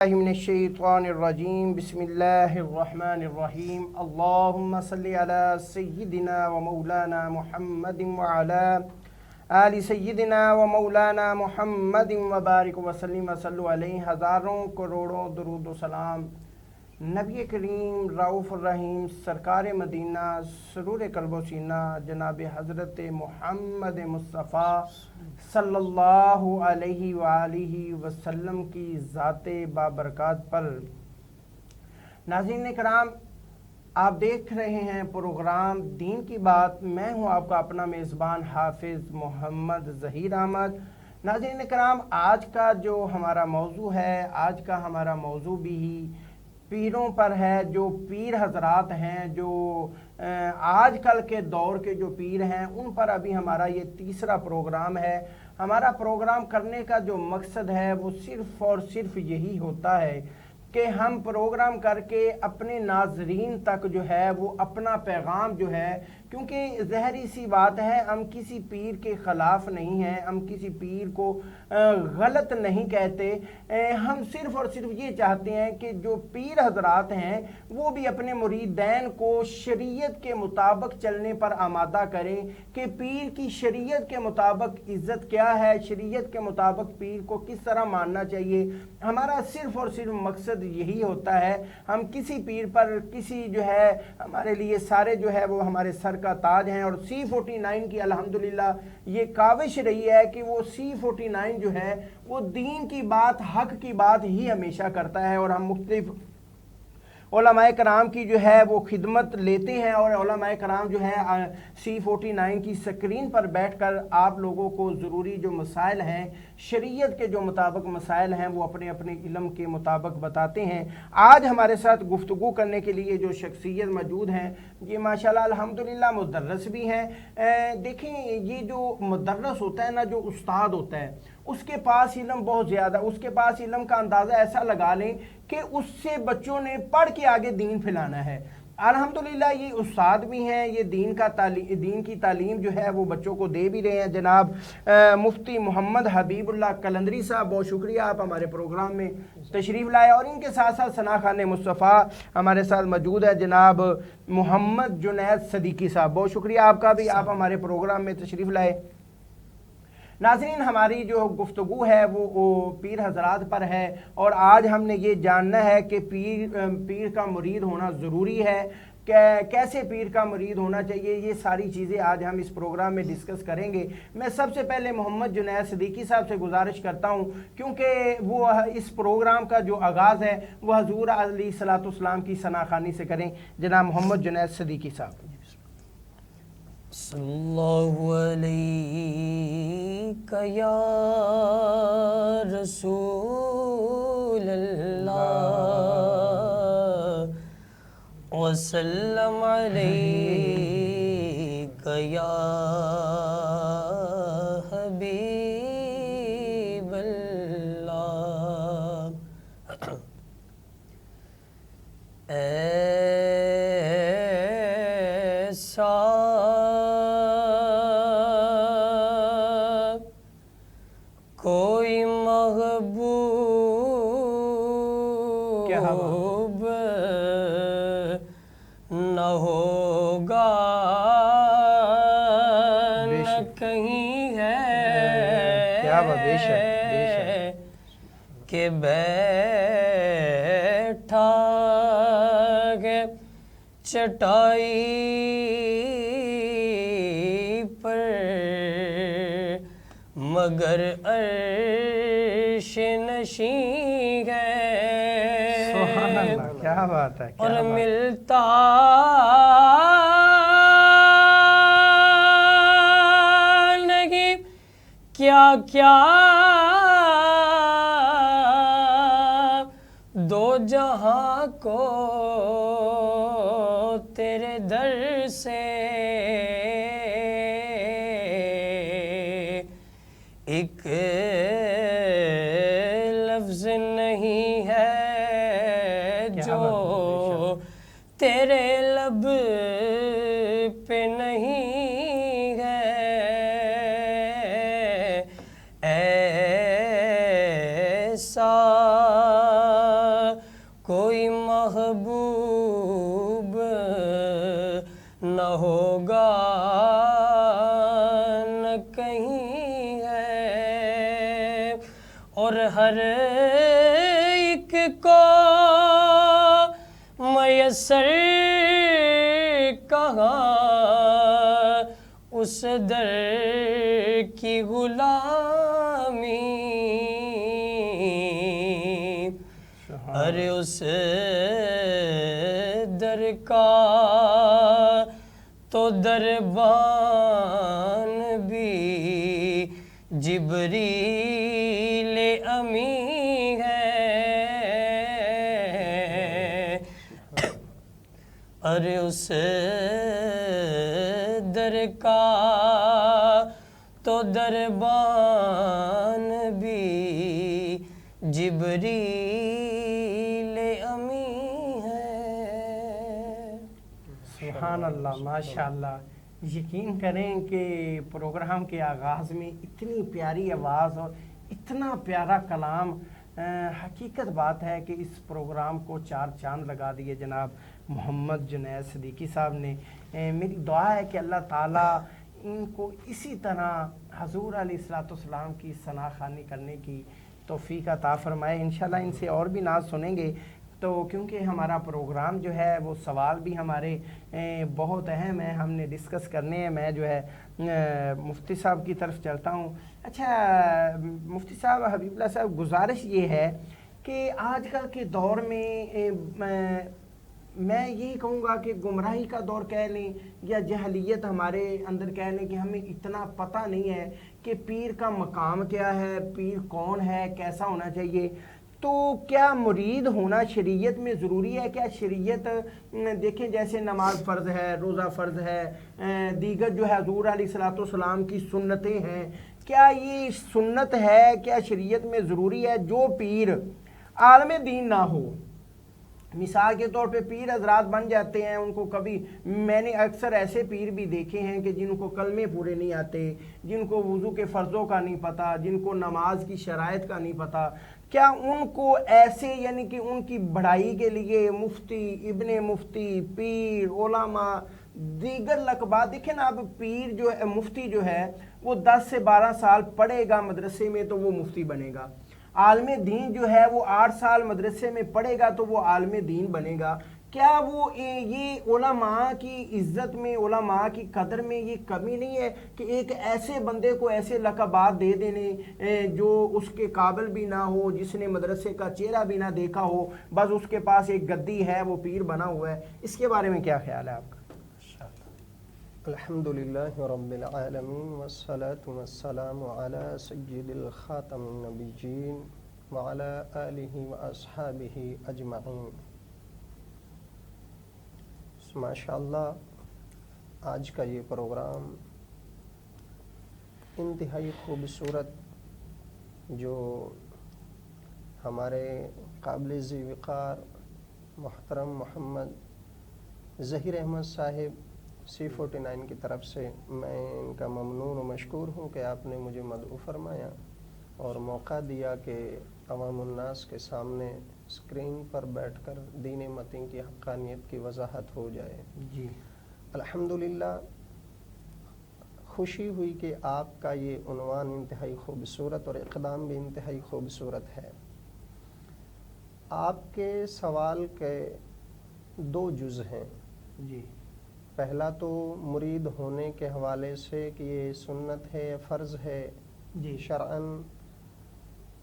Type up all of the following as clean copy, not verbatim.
من الشیطان الرجیم بسم اللہ الرحمن الرحیم اللہم صلی علی سیدنا و مولانا محمد وعلی آل سیدنا و مولانا محمد وبارک وسلم وصلو علیہ ہزاروں کروڑوں درود و سلام نبی کریم رؤوف الرحیم سرکار مدینہ سرور قلب و سینہ جناب حضرت محمد مصطفیٰ صلی اللہ علیہ وآلہ وسلم کی ذات بابرکات پر۔ ناظرین کرام، آپ دیکھ رہے ہیں پروگرام دین کی بات۔ میں ہوں آپ کا اپنا میزبان حافظ محمد ظہیر احمد۔ ناظرین کرام، آج کا جو ہمارا موضوع ہے، آج کا ہمارا موضوع بھی پیروں پر ہے۔ جو پیر حضرات ہیں، جو آج کل کے دور کے جو پیر ہیں، ان پر ابھی ہمارا یہ تیسرا پروگرام ہے۔ ہمارا پروگرام کرنے کا جو مقصد ہے وہ صرف اور صرف یہی ہوتا ہے کہ ہم پروگرام کر کے اپنے ناظرین تک جو ہے وہ اپنا پیغام جو ہے، کیونکہ ظاہری سی بات ہے، ہم کسی پیر کے خلاف نہیں ہیں، ہم کسی پیر کو غلط نہیں کہتے، ہم صرف اور صرف یہ چاہتے ہیں کہ جو پیر حضرات ہیں وہ بھی اپنے مریدین کو شریعت کے مطابق چلنے پر آمادہ کریں کہ پیر کی شریعت کے مطابق عزت کیا ہے، شریعت کے مطابق پیر کو کس طرح ماننا چاہیے۔ ہمارا صرف اور صرف مقصد یہی ہوتا ہے۔ ہم کسی پیر پر کسی جو ہے، ہمارے لیے سارے جو ہے وہ ہمارے سر کا تاج ہیں، اور C49 کی الحمدللہ یہ کاوش رہی ہے کہ وہ C49 جو ہے وہ دین کی بات، حق کی بات ہی ہمیشہ کرتا ہے، اور ہم مختلف علماء کرام کی جو ہے وہ خدمت لیتے ہیں، اور علماء کرام جو ہے C49 کی سکرین پر بیٹھ کر آپ لوگوں کو ضروری جو مسائل ہیں، شریعت کے جو مطابق مسائل ہیں، وہ اپنے اپنے علم کے مطابق بتاتے ہیں۔ آج ہمارے ساتھ گفتگو کرنے کے لیے جو شخصیت موجود ہیں، یہ ماشاءاللہ الحمدللہ مدرس بھی ہیں۔ دیکھیں، یہ جو مدرس ہوتا ہے نا، جو استاد ہوتا ہے، اس کے پاس علم بہت زیادہ، اس کے پاس علم کا اندازہ ایسا لگا لیں کہ اس سے بچوں نے پڑھ کے آگے دین پھیلانا ہے۔ الحمدللہ یہ استاد بھی ہیں، یہ دین کی تعلیم جو ہے وہ بچوں کو دے بھی رہے ہیں۔ جناب مفتی محمد حبیب اللہ قلندری صاحب، بہت شکریہ آپ ہمارے پروگرام میں تشریف لائے، اور ان کے ساتھ ساتھ ثنا خان مصطفیٰ ہمارے ساتھ موجود ہے۔ جناب محمد جنید صدیقی صاحب، بہت شکریہ آپ کا بھی، آپ ہمارے پروگرام میں تشریف لائے۔ ناظرین، ہماری جو گفتگو ہے وہ پیر حضرات پر ہے، اور آج ہم نے یہ جاننا ہے کہ پیر کا مرید ہونا ضروری ہے، کیسے پیر کا مرید ہونا چاہیے، یہ ساری چیزیں آج ہم اس پروگرام میں ڈسکس کریں گے۔ میں سب سے پہلے محمد جنید صدیقی صاحب سے گزارش کرتا ہوں، کیونکہ وہ اس پروگرام کا جو آغاز ہے وہ حضور علیہ الصلوۃ والسلام کی ثنا خوانی سے کریں۔ جناب محمد جنید صدیقی صاحب۔ صلی اللہ علیک یا رسول اللہ وسلم علیک یا حبیب اللہ۔ ایسا کوئی محبوب نہ ہوگا، نہ کہیں ہے کہ بیٹھا ہے چٹائی پر مگر عرش نشین ہے۔ سبحان اللہ، کیا بات ہے، اور ملتا نہیں کیا کیا دو جہاں کو تیرے در سے، ایک لفظ نہیں ہے جو تیرے لب پہ نہیں ہے، ایسا محبوب نہ ہوگا نہ کہیں ہے، اور ہر ایک کو میسر کہاں اس در کی غلامی، ارے اس در کا تو دربان بھی جبریل امی ہے، ارے اس در کا تو دربان بھی جبریل امی ہے۔ سبحان اللہ، ماشاءاللہ۔ یقین کریں کہ پروگرام کے آغاز میں اتنی پیاری آواز اور اتنا پیارا کلام، حقیقت بات ہے کہ اس پروگرام کو چار چاند لگا دیے جناب محمد جنید صدیقی صاحب نے۔ میری دعا ہے کہ اللہ تعالیٰ ان کو اسی طرح حضور علیہ السلام کی ثنا خوانی کرنے کی توفیق عطا فرمائے۔ انشاءاللہ ان سے اور بھی نعت سنیں گے، تو کیونکہ ہمارا پروگرام جو ہے وہ سوال بھی ہمارے بہت اہم ہیں، ہم نے ڈسکس کرنے ہیں۔ میں جو ہے مفتی صاحب کی طرف چلتا ہوں۔ اچھا مفتی صاحب، حبیب اللہ صاحب، گزارش یہ ہے کہ آج کل کے دور میں میں یہی کہوں گا کہ گمراہی کا دور کہہ لیں یا جہلیت ہمارے اندر کہہ لیں کہ ہمیں اتنا پتہ نہیں ہے کہ پیر کا مقام کیا ہے، پیر کون ہے، کیسا ہونا چاہیے۔ تو کیا مرید ہونا شریعت میں ضروری ہے؟ کیا شریعت دیکھیں جیسے نماز فرض ہے، روزہ فرض ہے، دیگر جو ہے حضور علیہ السلام کی سنتیں ہیں، کیا یہ سنت ہے؟ کیا شریعت میں ضروری ہے جو پیر عالم دین نہ ہو؟ مثال کے طور پہ پیر حضرات بن جاتے ہیں، ان کو کبھی میں نے اکثر ایسے پیر بھی دیکھے ہیں کہ جن کو کلمے پورے نہیں آتے، جن کو وضو کے فرضوں کا نہیں پتہ، جن کو نماز کی شرائط کا نہیں پتہ، کیا ان کو ایسے یعنی کہ ان کی بڑھائی کے لیے مفتی، ابن مفتی، پیر، علماء، دیگر لقبات دیکھیں نا، اب پیر جو ہے، مفتی جو ہے وہ 10 سے 12 سال پڑھے گا مدرسے میں تو وہ مفتی بنے گا، عالم دین جو ہے وہ 8 سال مدرسے میں پڑھے گا تو وہ عالم دین بنے گا۔ کیا وہ یہ علماء کی عزت میں، علماء کی قدر میں یہ کمی نہیں ہے کہ ایک ایسے بندے کو ایسے لقبات دے دینے جو اس کے قابل بھی نہ ہو، جس نے مدرسے کا چہرہ بھی نہ دیکھا ہو، بس اس کے پاس ایک گدی ہے، وہ پیر بنا ہوا ہے؟ اس کے بارے میں کیا خیال ہے آپ کا؟ الحمدللہ رب العالمین والصلاة والسلام علی سید الخاتم النبیین وعلی آلہ واصحابہ اجمعین۔ ماشاءاللہ آج کا یہ پروگرام انتہائی خوبصورت، جو ہمارے قابل ذی وقار محترم محمد ظہیر احمد صاحب C49 کی طرف سے، میں ان کا ممنون و مشکور ہوں کہ آپ نے مجھے مدعو فرمایا اور موقع دیا کہ عوام الناس کے سامنے اسکرین پر بیٹھ کر دین متین کی حقانیت کی وضاحت ہو جائے۔ جی الحمدللہ خوشی ہوئی کہ آپ کا یہ عنوان انتہائی خوبصورت اور اقدام بھی انتہائی خوبصورت ہے۔ آپ کے سوال کے 2 جز ہیں۔ جی، پہلا تو مرید ہونے کے حوالے سے کہ یہ سنت ہے، فرض ہے، جی شرعاً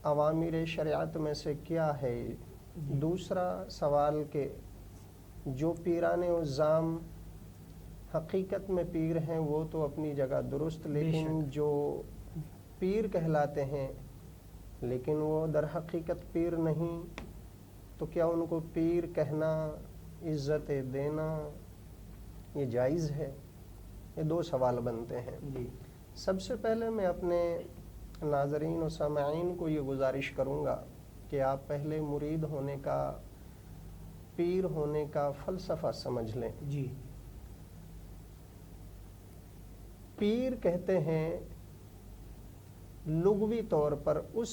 اوامر شریعت میں سے کیا ہے۔ دوسرا سوال کہ جو پیران الزام حقیقت میں پیر ہیں وہ تو اپنی جگہ درست، لیکن جو پیر کہلاتے ہیں لیکن وہ در حقیقت پیر نہیں، تو کیا ان کو پیر کہنا، عزت دینا یہ جائز ہے؟ یہ 2 سوال بنتے ہیں۔ جی سب سے پہلے میں اپنے ناظرین و سامعین کو یہ گزارش کروں گا کہ آپ پہلے مرید ہونے کا، پیر ہونے کا فلسفہ سمجھ لیں۔ جی پیر کہتے ہیں لغوی طور پر اس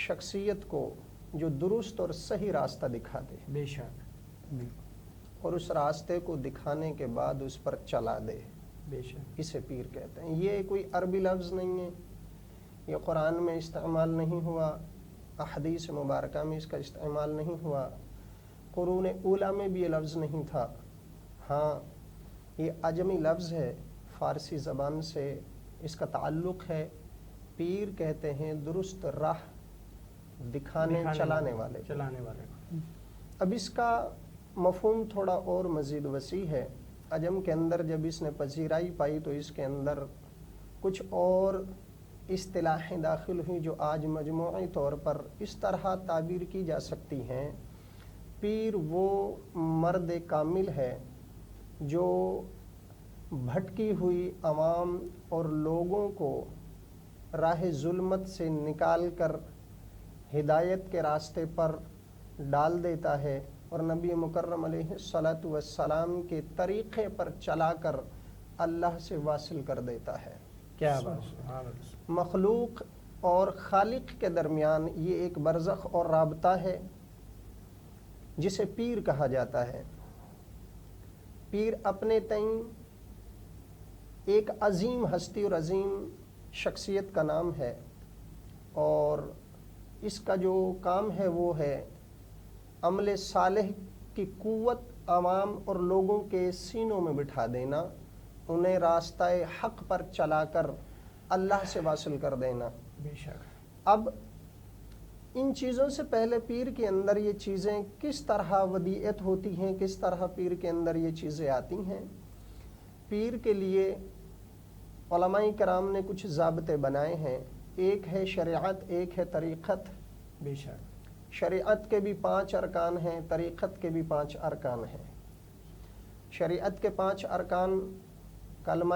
شخصیت کو جو درست اور صحیح راستہ دکھا دے۔ بے شک۔ اور اس راستے کو دکھانے کے بعد اس پر چلا دے، بے شک اسے پیر کہتے ہیں۔ یہ کوئی عربی لفظ نہیں ہے، یہ قرآن میں استعمال نہیں ہوا، احادیث مبارکہ میں اس کا استعمال نہیں ہوا، قرون اولیٰ میں بھی یہ لفظ نہیں تھا۔ ہاں، یہ عجمی لفظ ہے، فارسی زبان سے اس کا تعلق ہے۔ پیر کہتے ہیں درست راہ دکھانے چلانے والے۔ اب اس کا مفہوم تھوڑا اور مزید وسیع ہے۔ عجم کے اندر جب اس نے پذیرائی پائی تو اس کے اندر کچھ اور اصطلاحیں داخل ہوئیں جو آج مجموعی طور پر اس طرح تعبیر کی جا سکتی ہیں۔ پیر وہ مرد کامل ہے جو بھٹکی ہوئی عوام اور لوگوں کو راہ ظلمت سے نکال کر ہدایت کے راستے پر ڈال دیتا ہے اور نبی مکرم علیہ الصلاۃ والسلام کے طریقے پر چلا کر اللہ سے واصل کر دیتا ہے۔ کیا بات! مخلوق اور خالق کے درمیان یہ ایک برزخ اور رابطہ ہے جسے پیر کہا جاتا ہے۔ پیر اپنے تئیں ایک عظیم ہستی اور عظیم شخصیت کا نام ہے، اور اس کا جو کام ہے وہ ہے عمل صالح کی قوت عوام اور لوگوں کے سینوں میں بٹھا دینا، انہیں راستہ حق پر چلا کر اللہ سے واصل کر دینا۔ بے شک۔ اب ان چیزوں سے پہلے پیر کے اندر یہ چیزیں کس طرح ودیعت ہوتی ہیں، کس طرح پیر کے اندر یہ چیزیں آتی ہیں۔ پیر کے لیے علماء کرام نے کچھ ضابطے بنائے ہیں۔ ایک ہے شریعت، ایک ہے طریقت۔ بے شک۔ شریعت کے بھی 5 ارکان ہیں، طریقت کے بھی 5 ارکان ہیں۔ شریعت کے 5 ارکان کلمہ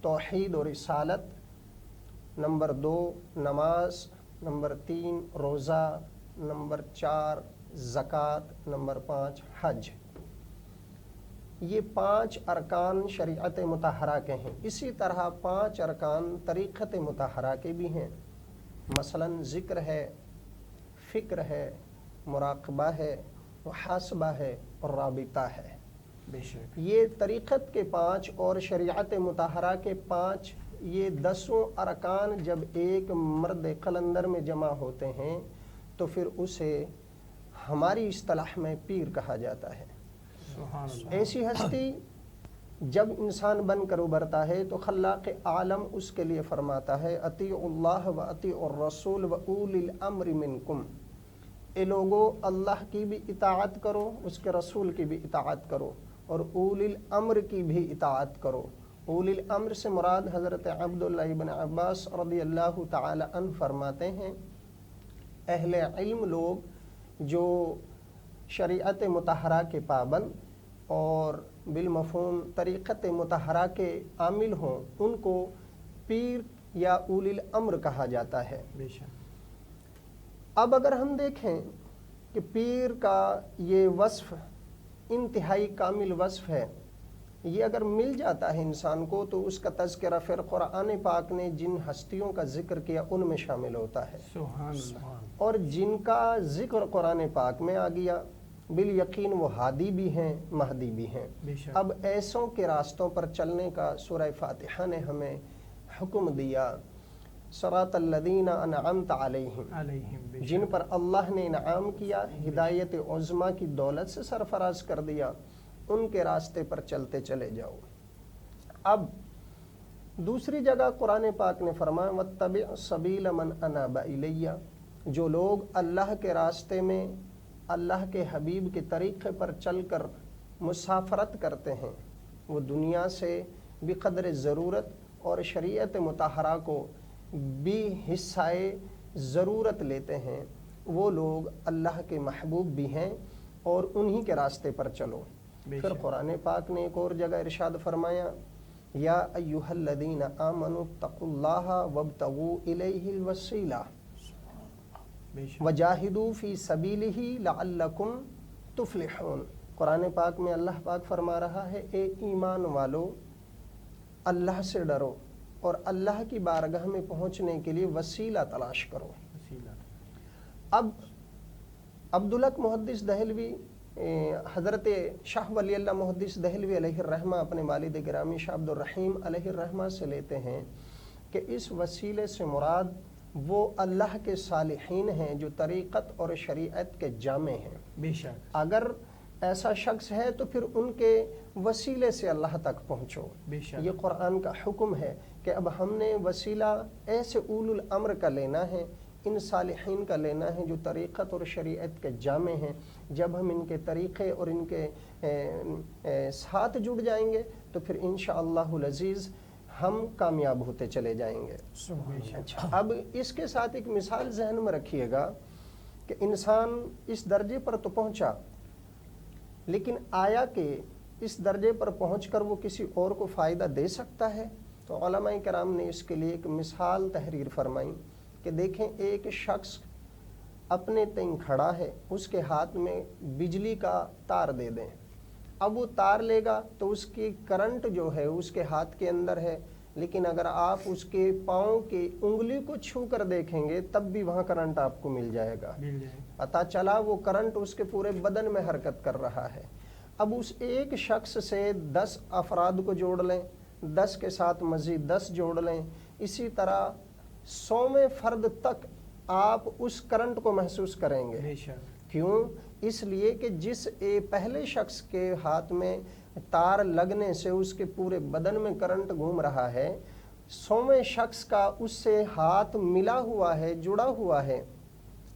توحید و رسالت، نمبر 2 نماز، نمبر 3 روزہ، نمبر 4 زکوٰۃ، نمبر 5 حج۔ یہ 5 ارکان شریعت مطہرہ کے ہیں۔ اسی طرح 5 ارکان طریقت مطہرہ کے بھی ہیں۔ مثلا ذکر ہے، فکر ہے، مراقبہ ہے، محاسبہ ہے اور رابطہ ہے۔ بے شک۔ یہ طریقت کے 5 اور شریعت مطہرہ کے 5، یہ 10 ارکان جب ایک مرد قلندر میں جمع ہوتے ہیں تو پھر اسے ہماری اصطلاح میں پیر کہا جاتا ہے۔ سبحان اللہ۔ ایسی ہستی جب انسان بن کر ابھرتا ہے تو خلاق عالم اس کے لیے فرماتا ہے اطیعوا اللہ و اطیعوا الرسول و اولی الامر منکم۔ اے لوگو، اللہ کی بھی اطاعت کرو، اس کے رسول کی بھی اطاعت کرو، اور اولی الامر کی بھی اطاعت کرو۔ اولی الامر سے مراد حضرت عبداللہ ابن عباس رضی اللہ تعالی عنہ فرماتے ہیں اہل علم لوگ جو شریعت مطہرہ کے پابند اور بالمفہوم طریقت مطہرہ کے عامل ہوں، ان کو پیر یا اولی الامر کہا جاتا ہے۔ بے شک۔ اب اگر ہم دیکھیں کہ پیر کا یہ وصف انتہائی کامل وصف ہے، یہ اگر مل جاتا ہے انسان کو تو اس کا تذکرہ پھر قرآن پاک نے جن ہستیوں کا ذکر کیا ان میں شامل ہوتا ہے، سبحان اللہ۔ اور جن کا ذکر قرآن پاک میں آ گیا بالیقین وہ ہادی بھی ہیں، مہدی بھی ہیں۔ بے شک۔ اب ایسوں کے راستوں پر چلنے کا سورہ فاتحہ نے ہمیں حکم دیا، صراط الذین انعمت علیہم، بے شک۔ جن پر اللہ نے انعام کیا، ہدایت عظمیٰ کی دولت سے سرفراز کر دیا، ان کے راستے پر چلتے چلے جاؤ۔ اب دوسری جگہ قرآن پاک نے فرمایا واتبع سبیل من اناب الی، جو لوگ اللہ کے راستے میں اللہ کے حبیب کے طریقے پر چل کر مسافرت کرتے ہیں، وہ دنیا سے بقدر ضرورت اور شریعت مطہرہ کو بھی حصہ ضرورت لیتے ہیں، وہ لوگ اللہ کے محبوب بھی ہیں، اور انہی کے راستے پر چلو۔ پھر قرآن پاک نے ایک اور جگہ ارشاد فرمایا یا ایھا الذین آمنوا اتقوا اللہ وابتغوا الیہ الوسیلہ وجاہدوا فی سبیلہ لعلکم تفلحون۔ قرآن پاک میں اللہ پاک فرما رہا ہے اے ایمان والو، اللہ سے ڈرو اور اللہ کی بارگاہ میں پہنچنے کے لیے وسیلہ تلاش کرو۔ اب عبدالحق محدث دہلوی حضرت شاہ ولی اللہ محدث دہلوی علیہ الرحمہ اپنے والد گرامی شاہ عبد الرحیم علیہ الرحمہ سے لیتے ہیں کہ اس وسیلے سے مراد وہ اللہ کے صالحین ہیں جو طریقت اور شریعت کے جامع ہیں۔ بے شک، اگر ایسا شخص ہے تو پھر ان کے وسیلے سے اللہ تک پہنچو۔ بے شک، یہ قرآن کا حکم ہے کہ اب ہم نے وسیلہ ایسے اول الامر کا لینا ہے، ان صالحین کا لینا ہے جو طریقت اور شریعت کے جامع ہیں۔ جب ہم ان کے طریقے اور ان کے ساتھ جڑ جائیں گے تو پھر انشاءاللہ العزیز ہم کامیاب ہوتے چلے جائیں گے۔ بے شک، اچھا، اب اس کے ساتھ ایک مثال ذہن میں رکھیے گا کہ انسان اس درجے پر تو پہنچا، لیکن آیا کہ اس درجے پر پہنچ کر وہ کسی اور کو فائدہ دے سکتا ہے؟ تو علماء کرام نے اس کے لیے ایک مثال تحریر فرمائی کہ دیکھیں، ایک شخص اپنے تئیں کھڑا ہے، اس کے ہاتھ میں بجلی کا تار دے دیں، اب وہ تار لے گا تو اس کی کرنٹ جو ہے اس کے ہاتھ کے اندر ہے، لیکن اگر آپ اس کے پاؤں کی انگلی کو چھو کر دیکھیں گے تب بھی وہاں کرنٹ آپ کو مل جائے گا۔ مل جائے، پتہ چلا وہ کرنٹ اس کے پورے بدن میں حرکت کر رہا ہے۔ اب اس ایک شخص سے 10 افراد کو جوڑ لیں، 10 کے ساتھ مزید 10 جوڑ لیں، اسی طرح 100ویں فرد تک آپ اس کرنٹ کو محسوس کریں گے۔ بے شک، کیوں؟ اس لیے کہ جس پہلے شخص کے ہاتھ میں تار لگنے سے اس کے پورے بدن میں کرنٹ گھوم رہا ہے، 100ویں شخص کا اس سے ہاتھ ملا ہوا ہے، جڑا ہوا ہے،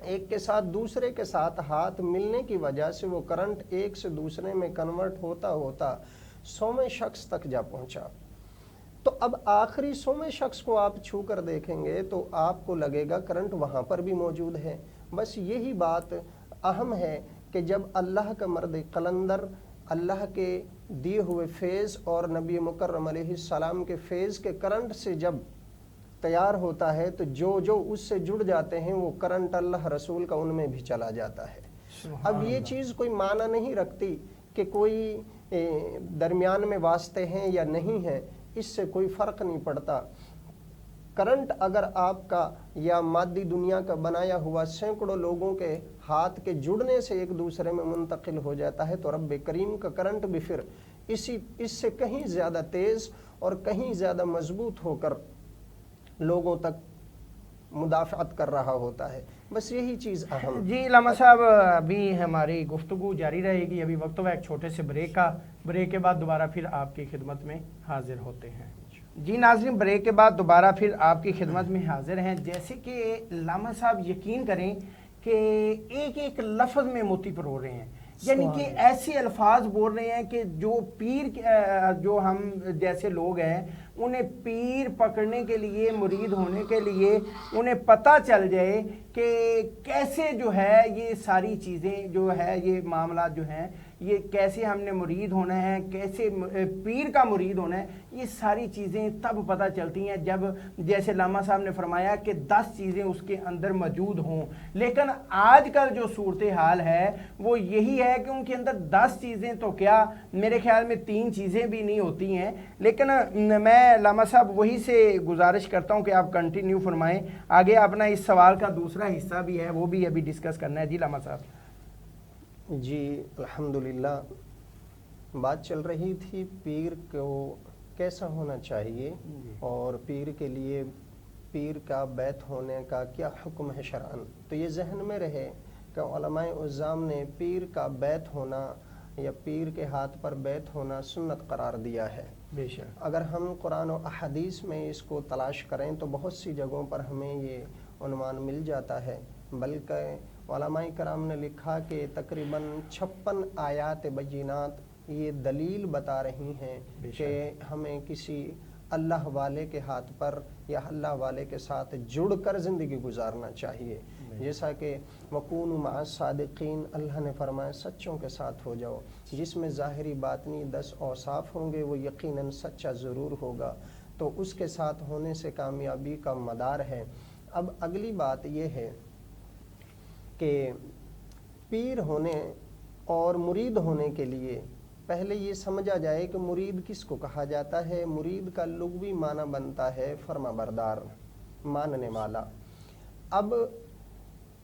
ایک کے ساتھ دوسرے کے ساتھ ہاتھ ملنے کی وجہ سے وہ کرنٹ ایک سے دوسرے میں کنورٹ ہوتا ہوتا 100ویں شخص تک جا پہنچا۔ تو اب آخری 100ویں شخص کو آپ چھو کر دیکھیں گے تو آپ کو لگے گا کرنٹ وہاں پر بھی موجود ہے۔ بس یہی بات اہم ہے کہ جب اللہ کا مرد قلندر اللہ کے دیے ہوئے فیض اور نبی مکرم علیہ السلام کے فیض کے کرنٹ سے جب تیار ہوتا ہے تو جو اس سے جڑ جاتے ہیں وہ کرنٹ اللہ رسول کا ان میں بھی چلا جاتا ہے۔ اب یہ چیز کوئی معنی نہیں رکھتی کہ کوئی درمیان میں واسطے ہیں یا نہیں ہیں، اس سے کوئی فرق نہیں پڑتا۔ کرنٹ اگر آپ کا یا مادی دنیا کا بنایا ہوا سینکڑوں لوگوں کے ہاتھ کے جڑنے سے ایک دوسرے میں منتقل ہو جاتا ہے تو رب کریم کا کرنٹ بھی پھر اس سے کہیں زیادہ تیز اور کہیں زیادہ مضبوط ہو کر لوگوں تک مدافعت کر رہا ہوتا ہے۔ بس یہی چیز اہم۔ جی علامہ صاحب، ابھی ہماری گفتگو جاری رہے گی، ابھی وقت ہوا ایک چھوٹے سے بریک کا، بریک کے بعد دوبارہ پھر آپ کی خدمت میں حاضر ہوتے ہیں۔ جی ناظرین، بریک کے بعد دوبارہ پھر آپ کی خدمت میں حاضر ہیں۔ جیسے کہ علامہ صاحب یقین کریں کہ ایک ایک لفظ میں موتی پرو رہے ہیں، یعنی کہ ایسے الفاظ بول رہے ہیں کہ جو پیر جو ہم جیسے لوگ ہیں انہیں پیر پکڑنے کے لیے، مرید ہونے کے لیے انہیں پتہ چل جائے کہ کیسے جو ہے یہ ساری چیزیں جو ہے، یہ معاملات جو ہیں، یہ کیسے ہم نے مرید ہونا ہے، کیسے پیر کا مرید ہونا ہے، یہ ساری چیزیں تب پتہ چلتی ہیں جب جیسے علامہ صاحب نے فرمایا کہ 10 چیزیں اس کے اندر موجود ہوں۔ لیکن آج کل جو صورتحال ہے وہ یہی ہے کہ ان کے اندر 10 چیزیں تو کیا، میرے خیال میں 3 چیزیں بھی نہیں ہوتی ہیں۔ لیکن میں علامہ صاحب وہی سے گزارش کرتا ہوں کہ آپ کنٹینیو فرمائیں، آگے اپنا اس سوال کا دوسرا حصہ بھی ہے وہ بھی ابھی ڈسکس کرنا ہے۔ جی علامہ صاحب۔ جی الحمدللہ، بات چل رہی تھی پیر کو کیسا ہونا چاہیے اور پیر کے لیے پیر کا بیت ہونے کا کیا حکم ہے شرعاً۔ تو یہ ذہن میں رہے کہ علماء عظام نے پیر کا بیت ہونا یا پیر کے ہاتھ پر بیت ہونا سنت قرار دیا ہے۔ بے شک، اگر ہم قرآن و احادیث میں اس کو تلاش کریں تو بہت سی جگہوں پر ہمیں یہ عنوان مل جاتا ہے، بلکہ علماء کرام نے لکھا کہ تقریباً 56 آیات بینات یہ دلیل بتا رہی ہیں کہ ہمیں کسی اللہ والے کے ہاتھ پر یا اللہ والے کے ساتھ جڑ کر زندگی گزارنا چاہیے۔ جیسا کہ وَكُونُوا مَعَ الصَّادِقِينَ، اللہ نے فرمایا سچوں کے ساتھ ہو جاؤ، جس میں ظاہری باطنی 10 اوصاف ہوں گے وہ یقیناً سچا ضرور ہوگا، تو اس کے ساتھ ہونے سے کامیابی کا مدار ہے۔ اب اگلی بات یہ ہے کہ پیر ہونے اور مرید ہونے کے لیے پہلے یہ سمجھا جائے کہ مرید کس کو کہا جاتا ہے۔ مرید کا لغوی معنی بنتا ہے فرما بردار، ماننے والا۔ اب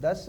10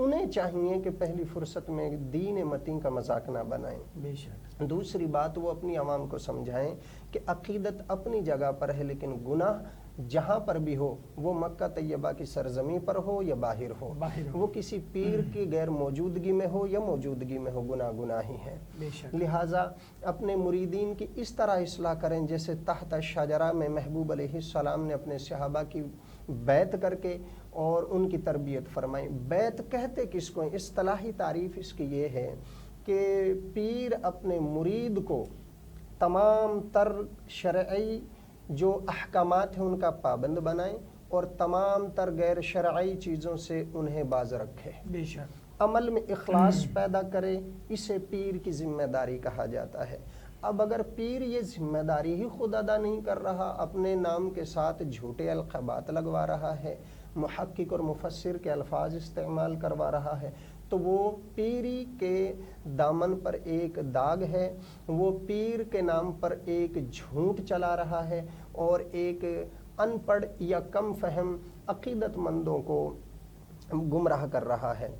انہیں چاہیے کہ پہلی فرصت میں دین متین کا مذاق نہ بنائیں. بے شک. دوسری بات وہ اپنی عوام کو سمجھائیں کہ عقیدت اپنی جگہ پر ہے، لیکن گناہ جہاں پر بھی ہو، وہ مکہ طیبہ کی سرزمین پر ہو یا باہر ہو، وہ کسی پیر کی غیر موجودگی میں ہو یا موجودگی میں ہو، گناہ گناہ ہی ہے. لہٰذا اپنے مریدین کی اس طرح اصلاح کریں جیسے تحت الشجرہ میں محبوب علیہ السلام نے اپنے صحابہ کی بیعت کر کے اور ان کی تربیت فرمائی. بیعت کہتے کس کو؟ اصطلاحی تعریف اس کی یہ ہے کہ پیر اپنے مرید کو تمام تر شرعی جو احکامات ہیں ان کا پابند بنائیں اور تمام تر غیر شرعی چیزوں سے انہیں باز رکھے. بے شک. عمل میں اخلاص پیدا کرے، اسے پیر کی ذمہ داری کہا جاتا ہے. اب اگر پیر یہ ذمہ داری ہی خود ادا نہیں کر رہا، اپنے نام کے ساتھ جھوٹے القابات لگوا رہا ہے، محقق اور مفسر کے الفاظ استعمال کروا رہا ہے، تو وہ پیری کے دامن پر ایک داغ ہے، وہ پیر کے نام پر ایک جھوٹ چلا رہا ہے اور ایک ان پڑھ یا کم فہم عقیدت مندوں کو گمراہ کر رہا ہے.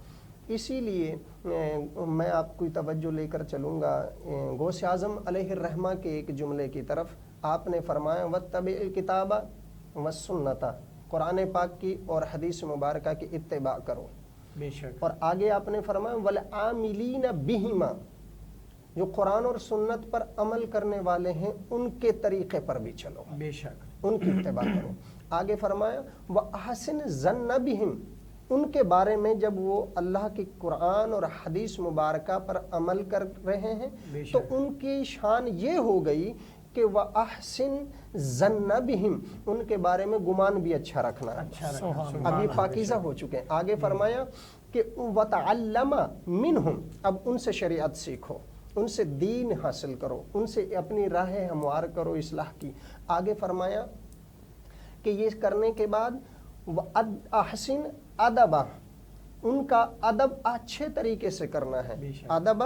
اسی لیے میں آپ کو توجہ لے کر چلوں گا غوث اعظم علیہ الرحمہ کے ایک جملے کی طرف. آپ نے فرمایا وَاتَّبِعِ الْكِتَابَ وَالسُّنَّةَ، قرآن پاک کی اور حدیث مبارکہ کی اتباع کرو. بے شک. اور آگے آپ نے فرمایا وَالْعَامِلِينَ بِهِمَا، جو قرآن اور سنت پر عمل کرنے والے ہیں ان کے طریقے پر بھی چلو. بے شک. ان کی اتباع کرو. آگے فرمایا وَأَحْسِنْ ظَنَّ بِهِمْ، ان کے بارے میں جب وہ اللہ کی قرآن اور حدیث مبارکہ پر عمل کر رہے ہیں تو ان کی شان یہ ہو گئی کہ وَأَحْسِنْ ظَنَّ بِهِمْ، ان کے بارے میں گمان بھی اچھا رکھنا. ابھی پاکیزہ ہو چکے ہیں. آگے فرمایا کہ وَتَعَلَّمَ مِنْهُمْ، اب ان سے شریعت سیکھو، ان سے دین حاصل کرو، ان سے اپنی راہ ہموار کرو اصلاح کی. آگے فرمایا کہ یہ کرنے کے بعد وَأَحْسِنْ أَدَبَ، ان کا ادب اچھے طریقے سے کرنا ہے. ادب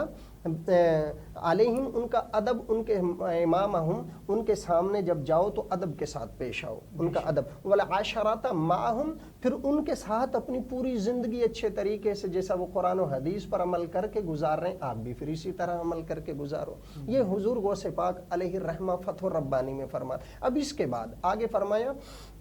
علیہم، ان کا ادب ان کے امامہم، ان کے سامنے جب جاؤ تو ادب کے ساتھ پیش آؤ، ان کا ادب. والعاشرۃ معہم، پھر ان کے ساتھ اپنی پوری زندگی اچھے طریقے سے جیسا وہ قرآن و حدیث پر عمل کر کے گزار رہے ہیں آپ بھی پھر اسی طرح عمل کر کے گزارو. یہ حضور غوث پاک علیہ الرحمہ فتح الربانی میں فرمایا. اب اس کے بعد آگے فرمایا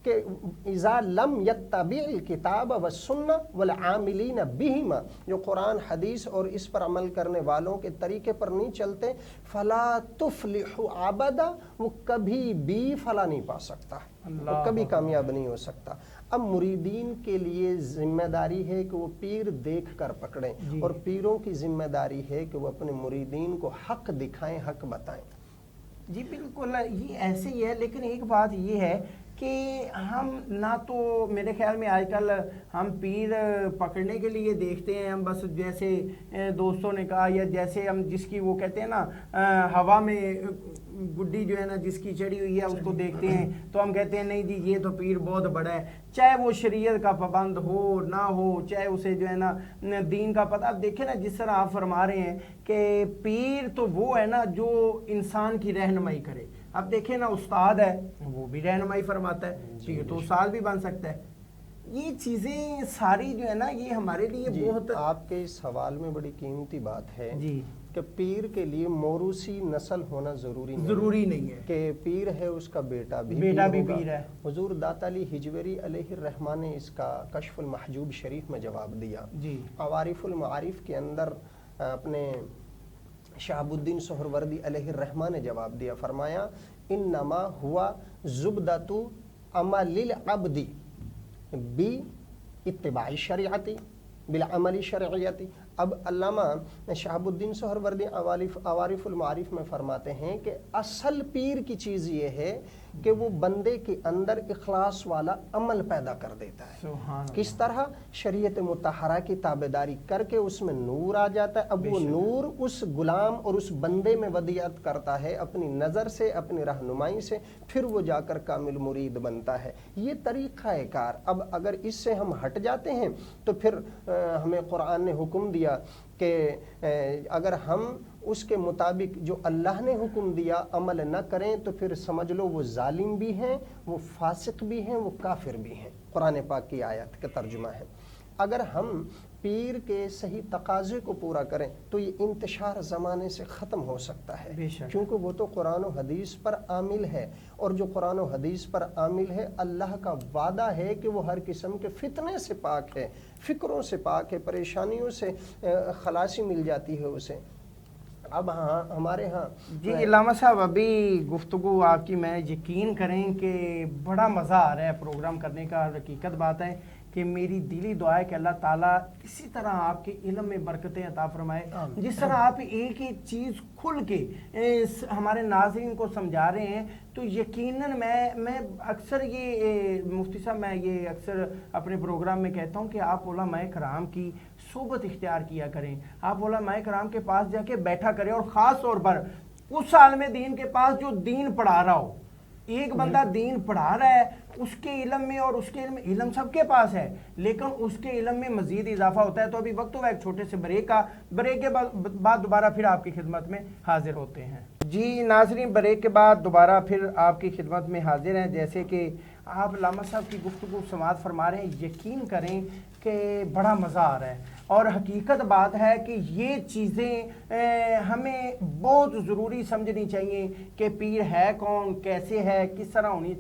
کہ اذا لم يتبع الکتاب والسنہ والعاملین بہما، جو قرآن حدیث اور اس پر عمل کرنے والوں کے طریقے پر نہیں چلتے، فلا تفلح ابدا، وہ کبھی بھی فلاح نہیں پا سکتا، وہ کبھی کامیاب نہیں ہو سکتا. اب مریدین کے لیے ذمہ داری ہے کہ وہ پیر دیکھ کر پکڑیں، اور پیروں کی ذمہ داری ہے کہ وہ اپنے مریدین کو حق دکھائیں، حق بتائیں. جی بالکل یہ ایسے ہی ہے. لیکن ایک بات یہ ہے کہ ہم نہ تو میرے خیال میں آج کل ہم پیر پکڑنے کے لیے دیکھتے ہیں، ہم بس جیسے دوستوں نے کہا یا جیسے ہم جس کی وہ کہتے ہیں نا ہوا میں گڈی جو ہے نا جس کی چڑھی ہوئی ہے اس کو دیکھتے ہیں تو ہم کہتے ہیں نہیں جی یہ تو پیر بہت بڑا ہے، چاہے وہ شریعت کا پابند ہو نہ ہو، چاہے اسے جو ہے نا دین کا پتہ. اب دیکھیں نا جس طرح آپ فرما رہے ہیں کہ پیر تو وہ ہے نا جو انسان کی رہنمائی کرے. اب دیکھیں نا استاد ہے وہ بھی رہنمائی فرماتا ہے، پیر تو استاد بھی بن سکتا ہے. یہ چیزیں ساری جو ہے نا یہ ہمارے لیے بہت. آپ کے اس حوال میں بڑی قیمتی بات ہے جی کہ پیر کے لیے موروثی نسل ہونا ضروری نہیں ہے کہ پیر ہے اس کا بیٹا بھی پیر ہے. حضور داتا علی ہجویری علیہ الرحمہ نے اس کا کشف المحجوب شریف میں جواب دیا. جی عوارف المعارف کے اندر اپنے شہاب الدین سہروردی علیہ الرحمہ نے جواب دیا، فرمایا انما ہوا زبدۃ عمل العبد بی اتباع شریعتی بالعمل شرعیتی. اب علامہ شہاب الدین سہروردی عوارف المعارف میں فرماتے ہیں کہ اصل پیر کی چیز یہ ہے کہ وہ بندے کے اندر اخلاص والا عمل پیدا کر دیتا ہے. کس طرح؟ شریعت مطہرہ کی تابعداری کر کے اس میں نور آ جاتا ہے. اب وہ نور اس غلام اور اس بندے میں ودیعت کرتا ہے اپنی نظر سے، اپنی رہنمائی سے، پھر وہ جا کر کامل مرید بنتا ہے. یہ طریقہ کار. اب اگر اس سے ہم ہٹ جاتے ہیں تو پھر ہمیں قرآن نے حکم دیا کہ اگر ہم اس کے مطابق جو اللہ نے حکم دیا عمل نہ کریں تو پھر سمجھ لو وہ ظالم بھی ہیں، وہ فاسق بھی ہیں، وہ کافر بھی ہیں. قرآن پاک کی آیت کا ترجمہ ہے. اگر ہم پیر کے صحیح تقاضے کو پورا کریں تو یہ انتشار زمانے سے ختم ہو سکتا ہے، بے شک۔ کیونکہ وہ تو قرآن و حدیث پر عامل ہے، اور جو قرآن و حدیث پر عامل ہے اللہ کا وعدہ ہے کہ وہ ہر قسم کے فتنے سے پاک ہے، فکروں سے پاک ہے، پریشانیوں سے خلاصی مل جاتی ہے اسے۔ اب ہمارے ہاں جی علامہ صاحب، ابھی گفتگو آپ کی میں یقین کریں کہ بڑا مزہ آ رہا ہے پروگرام کرنے کا۔ حقیقت بات ہے کہ میری دلی دعا ہے کہ اللہ تعالیٰ اسی طرح آپ کے علم میں برکتیں عطا فرمائے، جس طرح آپ ایک ایک چیز کھل کے ہمارے ناظرین کو سمجھا رہے ہیں، تو یقیناً میں اکثر یہ مفتی صاحب میں یہ اکثر اپنے پروگرام میں کہتا ہوں کہ آپ علماء کرام کی صحبت اختیار کیا کریں، آپ علماء کرام کے پاس جا کے بیٹھا کریں، اور خاص طور پر اس عالم دین کے پاس جو دین پڑھا رہا ہو۔ ایک بندہ دین پڑھا رہا ہے، اس کے علم میں اور اس کے علم سب کے پاس ہے، لیکن اس کے علم میں مزید اضافہ ہوتا ہے۔ تو ابھی وقت ہوا ایک چھوٹے سے بریک کے بعد دوبارہ پھر آپ کی خدمت میں حاضر ہوتے ہیں۔ جی ناظرین، بریک کے بعد دوبارہ پھر آپ کی خدمت میں حاضر ہیں۔ جیسے کہ آپ علامہ صاحب کی گفتگو سماعت فرما رہے ہیں، یقین کریں کہ بڑا مزہ آ رہا ہے، اور حقیقت بات ہے کہ یہ چیزیں ہمیں بہت ضروری سمجھنی چاہیے کہ پیر ہے کون، کیسے ہے، کس طرح ہونی،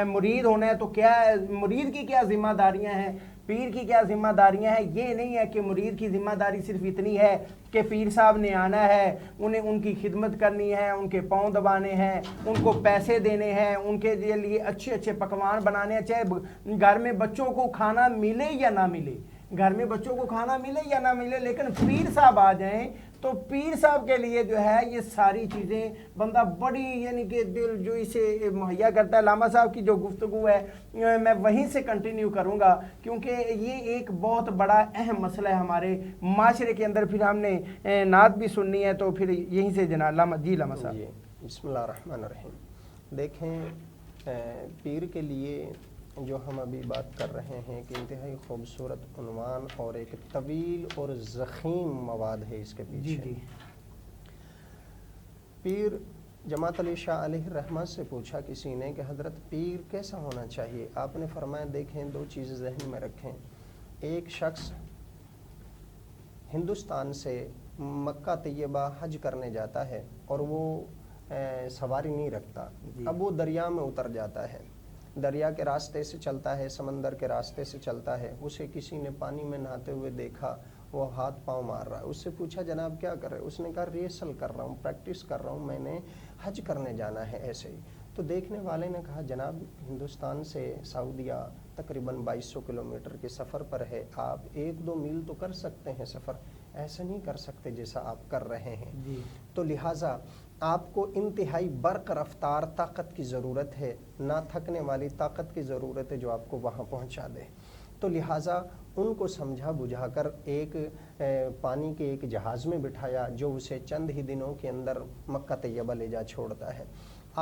مرید ہونا ہے تو کیا ہے، مرید کی کیا ذمہ داریاں ہیں، پیر کی کیا ذمہ داریاں ہیں۔ یہ نہیں ہے کہ مرید کی ذمہ داری صرف اتنی ہے کہ پیر صاحب نے آنا ہے، انہیں ان کی خدمت کرنی ہے، ان کے پاؤں دبانے ہیں، ان کو پیسے دینے ہیں، ان کے لیے اچھے اچھے پکوان بنانے ہیں، چاہے گھر میں بچوں کو کھانا ملے یا نہ ملے، گھر میں بچوں کو کھانا ملے یا نہ ملے، لیکن پیر صاحب آ جائیں تو پیر صاحب کے لیے جو ہے یہ ساری چیزیں بندہ بڑی یعنی کہ دل جو اسے مہیا کرتا ہے۔ علامہ صاحب کی جو گفتگو ہے میں وہیں سے کنٹینیو کروں گا، کیونکہ یہ ایک بہت بڑا اہم مسئلہ ہے ہمارے معاشرے کے اندر۔ پھر ہم نے نعت بھی سننی ہے، تو پھر یہیں سے جناب علامہ صاحب۔ جی بسم اللہ الرحمن الرحیم۔ دیکھیں پیر کے لیے جو ہم ابھی بات کر رہے ہیں کہ انتہائی خوبصورت عنوان اور ایک طویل اور ضخیم مواد ہے اس کے پیچھے۔ جی پیر جماعت علی شاہ علیہ الرحمہ سے پوچھا کسی نے کہ حضرت پیر کیسا ہونا چاہیے؟ آپ نے فرمایا دیکھیں دو چیزیں ذہن میں رکھیں، ایک شخص ہندوستان سے مکہ طیبہ حج کرنے جاتا ہے اور وہ سواری نہیں رکھتا، اب وہ دریا میں اتر جاتا ہے، دریا کے راستے سے چلتا ہے، سمندر کے راستے سے چلتا ہے، اسے کسی نے پانی میں نہاتے ہوئے دیکھا، وہ ہاتھ پاؤں مار رہا ہے، اس سے پوچھا جناب کیا کر رہے؟ اس نے کہا ریہرسل کر رہا ہوں، پریکٹس کر رہا ہوں، میں نے حج کرنے جانا ہے ایسے ہی۔ تو دیکھنے والے نے کہا جناب ہندوستان سے سعودیہ تقریباً 2200 کلومیٹر کے سفر پر ہے، آپ 1-2 میل تو کر سکتے ہیں سفر، ایسا نہیں کر سکتے جیسا آپ کر رہے ہیں۔ تو لہٰذا آپ کو انتہائی برق رفتار طاقت کی ضرورت ہے، نہ تھکنے والی طاقت کی ضرورت ہے جو آپ کو وہاں پہنچا دے۔ تو لہٰذا ان کو سمجھا بجھا کر ایک پانی کے ایک جہاز میں بٹھایا جو اسے چند ہی دنوں کے اندر مکہ طیبہ لے جا چھوڑتا ہے۔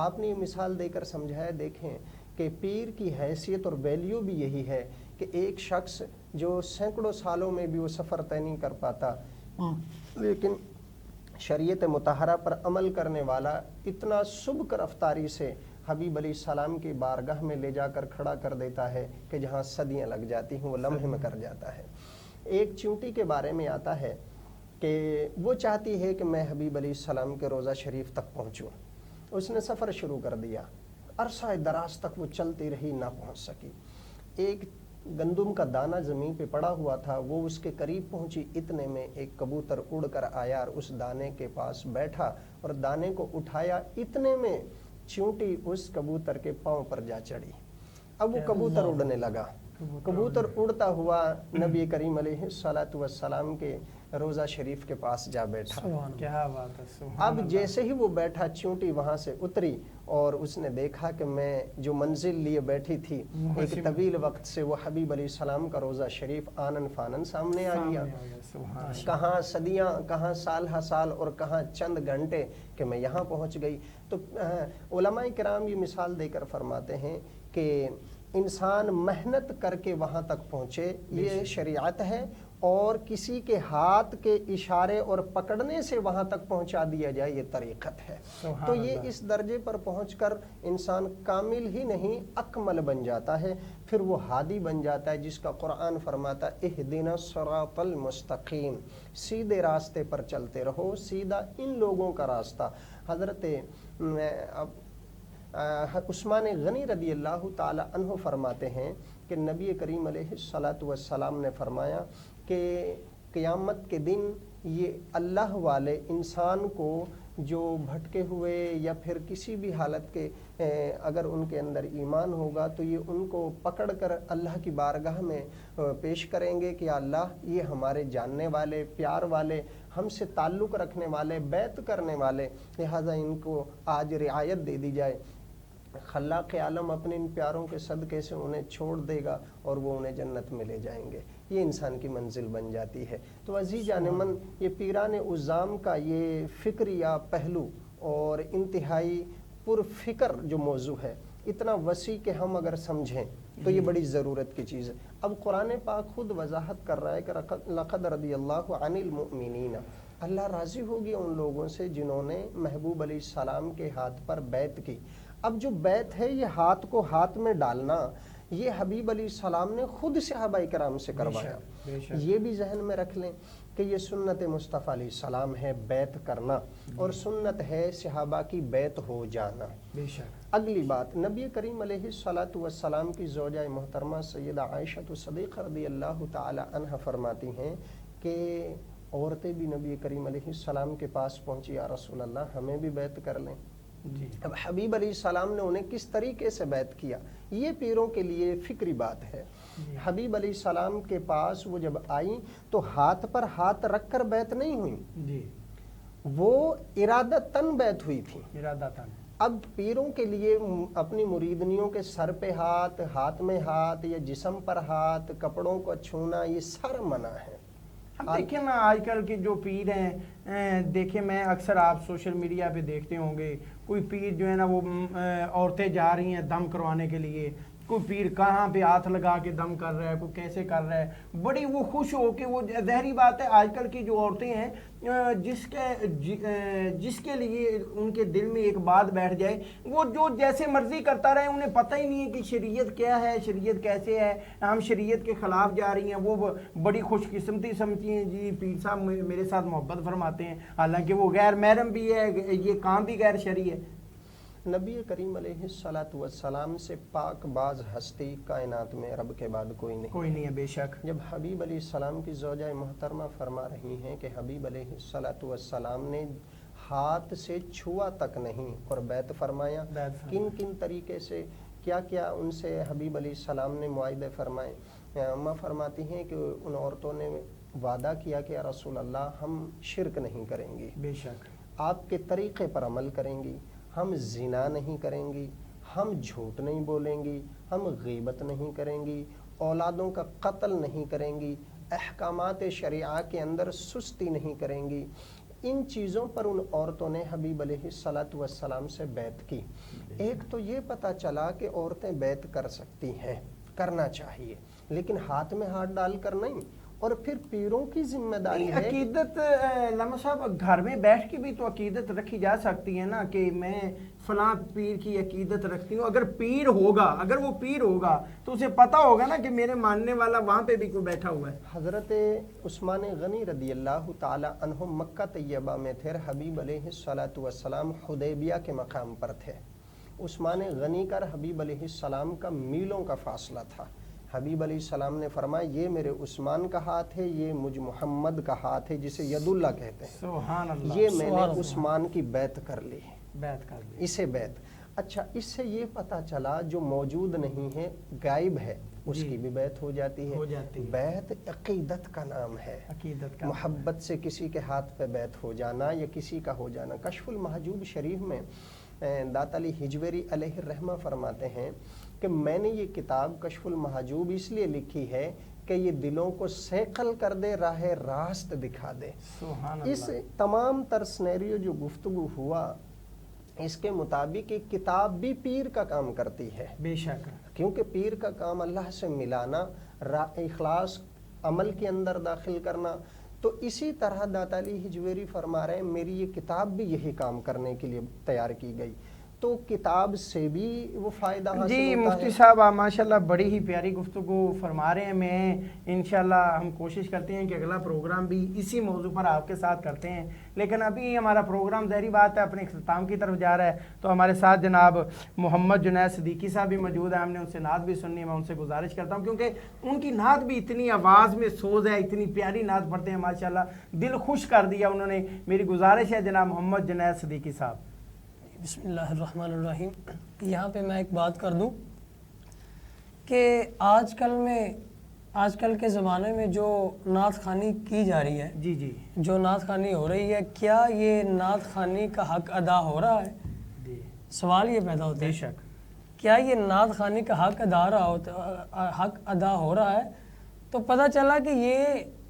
آپ نے یہ مثال دے کر سمجھایا دیکھیں کہ پیر کی حیثیت اور ویلیو بھی یہی ہے کہ ایک شخص جو سینکڑوں سالوں میں بھی وہ سفر طے نہیں کر پاتا، لیکن شریعت مطہرہ پر عمل کرنے والا اتنا سبک رفتاری سے حبیب علیہ السلام کی بارگاہ میں لے جا کر کھڑا کر دیتا ہے کہ جہاں صدیاں لگ جاتی ہیں وہ لمحے میں کر جاتا ہے۔ ایک چیونٹی کے بارے میں آتا ہے کہ وہ چاہتی ہے کہ میں حبیب علیہ السلام کے روضہ شریف تک پہنچوں، اس نے سفر شروع کر دیا، عرصہ دراز تک وہ چلتی رہی، نہ پہنچ سکی۔ ایک گندم کا دانہ زمین پہ پڑا ہوا تھا، وہ اس کے قریب پہنچی، اتنے میں ایک کبوتر اڑ کر آیا اور اس دانے کے پاس بیٹھا اور دانے کو اٹھایا، اتنے میں چیونٹی اس کبوتر کے پاؤں پر جا چڑھی۔ اب وہ کبوتر اڑنے لگا، کبوتر اڑتا ہوا نبی کریم علیہ السلام کے روضہ شریف کے پاس جا بیٹھا۔ کیا بات ہے۔ اب جیسے ہی وہ بیٹھا چیونٹی وہاں سے اتری اور اس نے دیکھا کہ میں جو منزل لیے بیٹھی تھی ایک طویل وقت سے وہ حبیب علیہ السلام کا روضہ شریف آنن فانن سامنے آ گیا، کہاں صدیاں، کہاں سال ہا سال اور کہاں چند گھنٹے کہ میں یہاں پہنچ گئی۔ تو علماء کرام یہ مثال دے کر فرماتے ہیں کہ انسان محنت کر کے وہاں تک پہنچے، یہ شریعت ہے، اور کسی کے ہاتھ کے اشارے اور پکڑنے سے وہاں تک پہنچا دیا جائے، یہ طریقت ہے۔ تو یہ اس درجے پر پہنچ کر انسان کامل ہی نہیں اکمل بن جاتا ہے، پھر وہ ہادی بن جاتا ہے، جس کا قرآن فرماتا ہے اہدنا الصراط المستقیم، سیدھے راستے پر چلتے رہو، سیدھا ان لوگوں کا راستہ۔ حضرت عثمان غنی رضی اللہ تعالی عنہ فرماتے ہیں کہ نبی کریم علیہ الصلاۃ والسلام نے فرمایا کہ قیامت کے دن یہ اللہ والے انسان کو جو بھٹکے ہوئے یا پھر کسی بھی حالت کے اگر ان کے اندر ایمان ہوگا تو یہ ان کو پکڑ کر اللہ کی بارگاہ میں پیش کریں گے کہ یا اللہ یہ ہمارے جاننے والے، پیار والے، ہم سے تعلق رکھنے والے، بیعت کرنے والے، لہٰذا ان کو آج رعایت دے دی جائے۔ خلاق عالم اپنے ان پیاروں کے صدقے سے انہیں چھوڑ دے گا اور وہ انہیں جنت میں لے جائیں گے، یہ انسان کی منزل بن جاتی ہے۔ تو عزیزان من، یہ پیران عظام کا یہ فکریہ پہلو اور انتہائی پرفکر جو موضوع ہے، اتنا وسیع کہ ہم اگر سمجھیں تو یہ بڑی ضرورت کی چیز ہے۔ اب قرآن پاک خود وضاحت کر رہا ہے کہ لقد رضی اللہ عن المؤمنین، اللہ راضی ہو گیا ان لوگوں سے جنہوں نے محبوب علیہ السلام کے ہاتھ پر بیعت کی۔ اب جو بیعت ہے، یہ ہاتھ کو ہاتھ میں ڈالنا، یہ حبیب علیہ السلام نے خود صحابہ کرام سے کروایا۔ یہ بھی ذہن میں رکھ لیں کہ یہ سنت مصطفیٰ علیہ السلام ہے بیعت کرنا، اور سنت ہے صحابہ کی بیعت ہو جانا۔ اگلی بات، نبی کریم علیہ الصلاۃ والسلام کی زوجہ محترمہ سیدہ عائشہ صدیقہ رضی اللہ تعالی عنہ فرماتی ہیں کہ عورتیں بھی نبی کریم علیہ السلام کے پاس پہنچی، یا رسول اللہ ہمیں بھی بیعت کر لیں۔ اب حبیب علیہ السلام نے انہیں کس طریقے سے بیعت کیا، یہ پیروں کے لیے فکری بات ہے۔ حبیب علیہ السلام کے پاس وہ جب آئیں تو ہاتھ پر ہاتھ رکھ کر بیعت نہیں ہوئی، وہ ارادتاً بیعت ہوئی تھی۔ اب پیروں کے لیے اپنی مریدنیوں کے سر پہ ہاتھ، ہاتھ میں ہاتھ یا جسم پر ہاتھ، کپڑوں کو چھونا، یہ سارا منع ہے۔ دیکھیں نا آج کل کے جو پیر ہیں، دیکھیں میں اکثر آپ سوشل میڈیا پہ دیکھتے ہوں گے، کوئی پیر جو ہے نا وہ عورتیں جا رہی ہیں دم کروانے کے لیے، کوئی پیر کہاں پہ ہاتھ لگا کے دم کر رہا ہے، کوئی کیسے کر رہا ہے، بڑی وہ خوش ہو کے، وہ ظاہری بات ہے آج کل کی جو عورتیں ہیں جس کے لیے ان کے دل میں ایک بات بیٹھ جائے، وہ جو جیسے مرضی کرتا رہے، انہیں پتہ ہی نہیں ہے کہ شریعت کیا ہے، شریعت کیسے ہے، ہم شریعت کے خلاف جا رہی ہیں۔ وہ بڑی خوش قسمتی سمجھتی ہیں جی پیر صاحب میرے ساتھ محبت فرماتے ہیں، حالانکہ وہ غیر محرم بھی ہے، یہ کام بھی غیر شرعی ہے۔ نبی کریم علیہ الصلاۃ والسلام سے پاک باز ہستی کائنات میں رب کے بعد کوئی نہیں ہے، بے شک۔ جب حبیب علیہ السلام کی زوجہ محترمہ فرما رہی ہیں کہ حبیب علیہ الصلاۃ والسلام نے ہاتھ سے چھوا تک نہیں اور بیعت فرمایا، کن کن طریقے سے، کیا کیا ان سے حبیب علیہ السلام نے معاہدے فرمائے، اماں فرماتی ہیں کہ ان عورتوں نے وعدہ کیا کہ یا رسول اللہ ہم شرک نہیں کریں گی، بے شک آپ کے طریقے پر عمل کریں گی، ہم زنا نہیں کریں گی، ہم جھوٹ نہیں بولیں گی، ہم غیبت نہیں کریں گی، اولادوں کا قتل نہیں کریں گی، احکامات شریعہ کے اندر سستی نہیں کریں گی۔ ان چیزوں پر ان عورتوں نے حبیب علیہ الصلاۃ والسلام سے بیعت کی۔ ایک تو یہ پتہ چلا کہ عورتیں بیعت کر سکتی ہیں، کرنا چاہیے، لیکن ہاتھ میں ہاتھ ڈال کر نہیں۔ اور پھر پیروں کی ذمہ داری ہے، عقیدت علامہ صاحب گھر میں بیٹھ کے بھی تو عقیدت رکھی جا سکتی ہے نا، کہ میں فلاں پیر کی عقیدت رکھتی ہوں۔ اگر پیر ہوگا، اگر وہ پیر ہوگا تو اسے پتہ ہوگا نا کہ میرے ماننے والا وہاں پہ بھی کوئی بیٹھا ہوا ہے۔ حضرت عثمان غنی رضی اللہ تعالی عنہ مکہ طیبہ میں تھے، حبیب علیہ الصلاۃ والسلام حدیبیہ کے مقام پر تھے۔ عثمان غنی کا حبیب علیہ السلام کا میلوں کا فاصلہ تھا۔ حبیب علیہ السلام نے فرمایا یہ میرے عثمان کا ہاتھ ہے، یہ مجھ محمد کا ہاتھ ہے جسے ید اللہ کہتے ہیں، سبحان اللہ، یہ میں نے عثمان کی بیعت کر لی، بیعت کر لی، اسے بیعت۔ اچھا، اس سے یہ پتہ چلا جو موجود نہیں ہے، غائب ہے، اس کی بھی بیعت ہو جاتی ہے۔ بیعت عقیدت کا نام ہے، عقیدت کا محبت سے کسی کے ہاتھ پہ بیعت ہو جانا یا کسی کا ہو جانا۔ کشف المحجوب شریف میں داتا علی حجویری علیہ الرحمہ فرماتے ہیں کہ میں نے یہ کتاب کشف المحجوب اس لیے لکھی ہے کہ یہ دلوں کو سیقل کر دے، راہ راست دکھا دے۔ سبحان اللہ۔ اس تمام تر سینیریو جو گفتگو ہوا، اس کے مطابق ایک کتاب بھی پیر کا کام کرتی ہے، بے شک، کیونکہ پیر کا کام اللہ سے ملانا، اخلاص عمل کے اندر داخل کرنا. تو اسی طرح داتا علی حجویری فرما رہے ہیں میری یہ کتاب بھی یہی کام کرنے کے لیے تیار کی گئی. تو کتاب سے بھی وہ فائدہ حاصل جی ہوتا مفتی ہے. صاحب آپ ماشاءاللہ بڑی ہی پیاری گفتگو فرما رہے ہیں. میں انشاءاللہ ہم کوشش کرتے ہیں کہ اگلا پروگرام بھی اسی موضوع پر آپ کے ساتھ کرتے ہیں، لیکن ابھی ہمارا پروگرام ظاہری بات ہے اپنے اختتام کی طرف جا رہا ہے. تو ہمارے ساتھ جناب محمد جنید صدیقی صاحب بھی موجود ہیں، ہم نے ان سے نعت بھی سننی ہے. میں ان سے گزارش کرتا ہوں کیونکہ ان کی نعت بھی اتنی آواز میں سوز ہے، اتنی پیاری نعت پڑھتے ہیں ماشاءاللہ، دل خوش کر دیا انہوں نے. میری گزارش ہے جناب محمد جنید صدیقی صاحب. بسم اللہ الرحمن الرحیم. یہاں پہ میں ایک بات کر دوں کہ آج کل کے زمانے میں جو نعت خوانی کی جا رہی ہے، جی جی جو نعت خوانی ہو رہی ہے، کیا یہ نعت خوانی کا حق ادا ہو رہا ہے؟ جی سوال یہ پیدا ہوتا بے ہے شک. کیا یہ نعت خوانی کا حق ادا ہو رہا ہے؟ تو پتہ چلا کہ یہ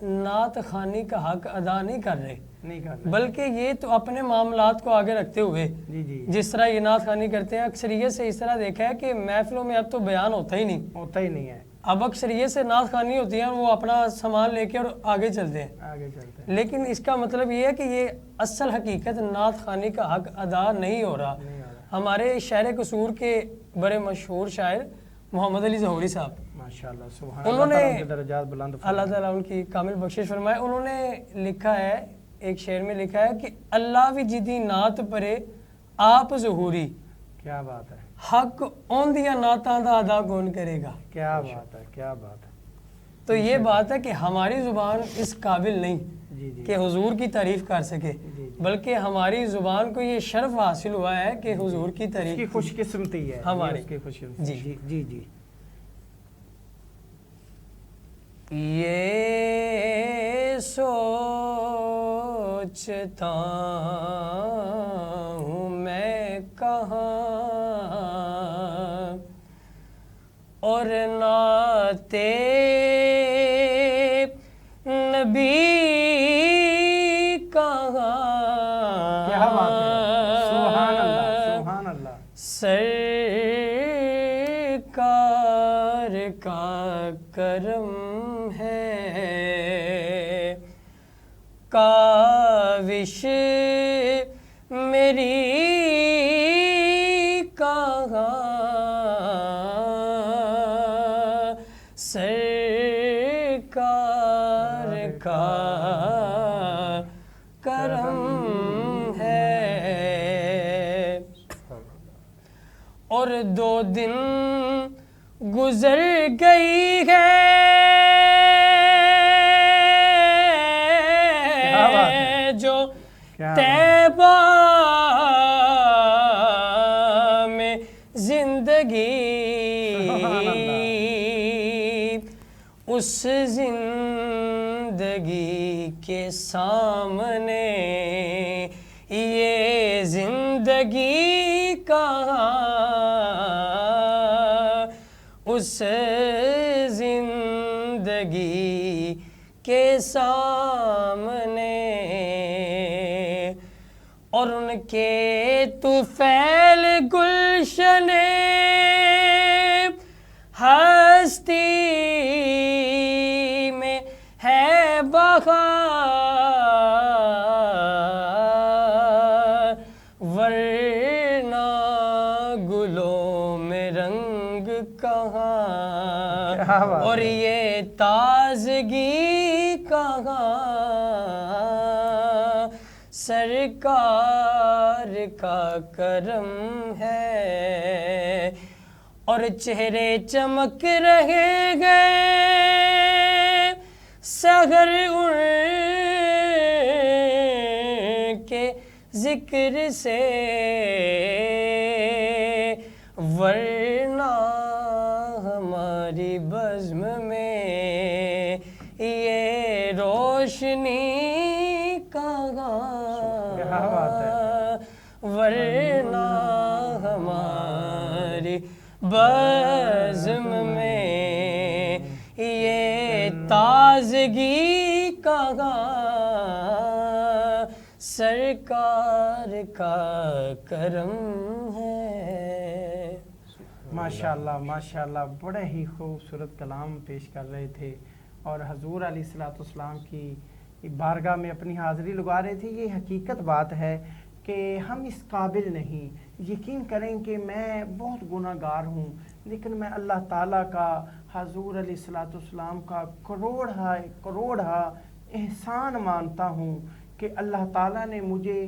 نعت خوانی کا حق ادا نہیں کر رہے، نہیں کرنا. بلکہ یہ تو اپنے معاملات کو آگے رکھتے ہوئے جی جی جس طرح یہ نعت خوانی کرتے ہیں، اکثریت سے اس طرح دیکھا ہے کہ محفلوں میں اب تو بیان ہوتا ہی نہیں. ہوتا ہی نہیں ہے. اب اکثریت سے نعت خوانی ہوتی ہیں، وہ اپنا سامان لے کے اور آگے چلتے ہیں. آگے چلتے ہیں. لیکن اس کا مطلب یہ ہے کہ یہ اصل حقیقت نعت خوانی کا حق ادا نہیں ہو رہا. نہیں ہو رہا. ہمارے شہر قصور کے بڑے مشہور شاعر محمد علی ظہوری صاحب، ماشاءاللہ سبحان انہوں اللہ نے تعالیٰ ان کے درجات بلند فرمائے. اللہ تعالیٰ ان کی کامل بخشش فرمائے، انہوں نے لکھا ہے، ایک شعر میں لکھا ہے کہ اللہ وی جدی نعت پرے آپ ظہوری، کیا بات ہے، حق اون دیا نعتاں دا ادا کون کرے گا. کیا بات ہے، کیا بات ہے. تو یہ بات ہے کہ ہماری زبان اس قابل نہیں جی جی کہ حضور کی تعریف کر سکے، جی. بلکہ ہماری زبان کو یہ شرف حاصل ہوا ہے کہ حضور کی اس کی تعریف خوش قسمتی ہے ہماری. اس کی خوش قسمتی. جی. جی جی جی. یہ سوچتا ہوں میں کہاں اور نعتِ نبی کہاں. کیا بات ہے، سبحان اللہ سبحان اللہ. سرکار کا کرم ہے، کاوش میری کہاں. سرکار کا کرم ہے اور 2 دن گزر گئی ہے جو طیبہ میں زندگی، اس زندگی کے سامنے یہ زندگی کہاں. اس زندگی کے سامنے اور ان کے طفیل گلشن ہستی میں ہے بہار، ورنہ گلوں میں رنگ کہاں اور یہ تازگی کہاں. سرکار کا کرم ہے اور چہرے چمک رہے گئے سحر ان کے ذکر سے، ورنہ ہماری بزم میں یہ روشنی کہاں. ورنہ ہماری بزم میں یہ تازگی کہاں. سرکار کا کرم ہے. ماشاءاللہ ماشاءاللہ، بڑے ہی خوبصورت کلام پیش کر رہے تھے اور حضور علیہ الصلوۃ والسلام کی بارگاہ میں اپنی حاضری لگا رہے تھے. یہ حقیقت بات ہے کہ ہم اس قابل نہیں. یقین کریں کہ میں بہت گناہ گار ہوں، لیکن میں اللہ تعالیٰ کا، حضور علیہ الصلوۃ والسلام کا کروڑا احسان مانتا ہوں کہ اللہ تعالیٰ نے مجھے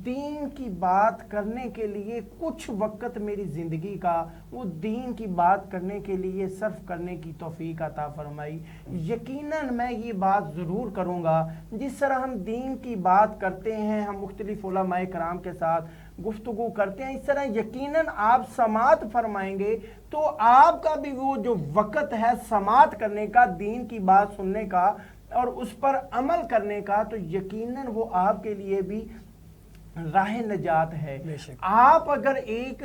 دین کی بات کرنے کے لیے کچھ وقت میری زندگی کا وہ دین کی بات کرنے کے لیے صرف کرنے کی توفیق عطا فرمائی. یقیناً میں یہ بات ضرور کروں گا، جس طرح ہم دین کی بات کرتے ہیں، ہم مختلف علماء کرام کے ساتھ گفتگو کرتے ہیں، اس طرح یقیناً آپ سماعت فرمائیں گے تو آپ کا بھی وہ جو وقت ہے سماعت کرنے کا، دین کی بات سننے کا اور اس پر عمل کرنے کا، تو یقیناً وہ آپ کے لیے بھی راہ نجات ہے. آپ اگر ایک